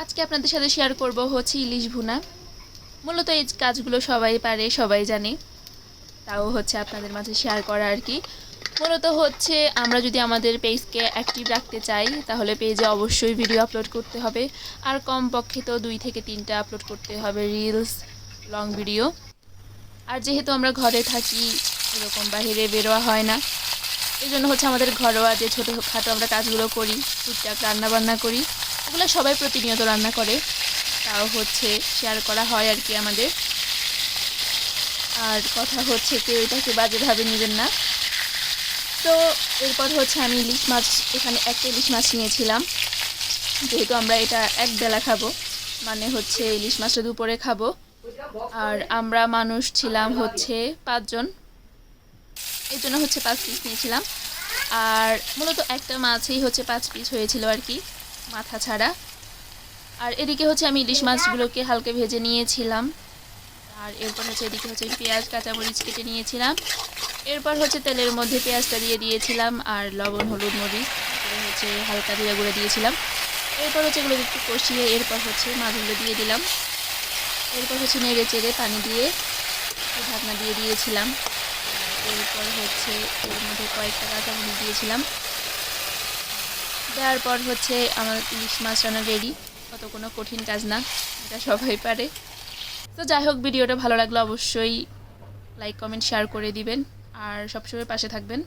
আজকে আপনাদের সাথে শেয়ার করব হচ্ছে ইলিশ ভুনা। মূলত এই কাজগুলো সবাই পারে, সবাই জানে, তাও হচ্ছে আপনাদের মাঝে শেয়ার করা আর কি। মূলত হচ্ছে আমরা যদি আমাদের পেজকে অ্যাক্টিভ রাখতে চাই তাহলে পেজে অবশ্যই ভিডিও আপলোড করতে হবে, আর কমপক্ষে তো 2 থেকে 3টা আপলোড করতে হবে রিলস, লং ভিডিও। আর যেহেতু আমরা ঘরে থাকি, এরকম বাইরে বেরোয়া হয় না, এই জন্য হচ্ছে আমাদের ঘরোয়া যে ছোটোখাটো আমরা কাজগুলো করি, টুকটাক রান্নাবান্না করি, ওগুলো সবাই প্রতিনিয়ত রান্না করে, তাও হচ্ছে শেয়ার করা হয় আর কি আমাদের। আর কথা হচ্ছে কেউ এটাকে বাজেভাবে নেবেন না। তো এরপর হচ্ছে আমি ইলিশ মাছ, এখানে একটা ইলিশ মাছ নিয়েছিলাম, যেহেতু আমরা এটা এক বেলা খাবো, মানে হচ্ছে ইলিশ মাছটা দুপুরে খাবো। আর আমরা মানুষ ছিলাম হচ্ছে 5 জন, এই জন্য হচ্ছে 5 পিস নিয়েছিলাম। আর মূলত একটা মাছেই হচ্ছে 5 পিস হয়েছিল আর কি, মাথা ছাড়া। আর এদিকে হচ্ছে আমি ইলিশ মাছগুলোকে হালকা ভেজে নিয়েছিলাম। আর এরপর হচ্ছে এদিকে হচ্ছে পেঁয়াজ কাঁচামরিচ কেটে নিয়েছিলাম। এরপর হচ্ছে তেলের মধ্যে পেঁয়াজটা দিয়ে দিয়েছিলাম, আর লবণ হলুদ মরিচ, তারপরে হচ্ছে হালকা জিরা গুঁড়ো দিয়েছিলাম। এরপর হচ্ছে এগুলো একটু কষিয়ে এরপর হচ্ছে মাছগুলো দিয়ে দিলাম। এরপর হচ্ছে নেড়ে চেড়ে পানি দিয়ে ঢাকনা দিয়ে দিয়েছিলাম। এরপর হচ্ছে এর মধ্যে কয়েকটা কাঁচামরিচ দিয়েছিলাম। দেওয়ার পর হচ্ছে আমার ইলিশ মাছ রান্না রেডি। অত কোনো কঠিন কাজ না, এটা সবাই পারে। তো যাই হোক, ভিডিওটা ভালো লাগলে অবশ্যই লাইক কমেন্ট শেয়ার করে দিবেন, আর সবসময় পাশে থাকবেন।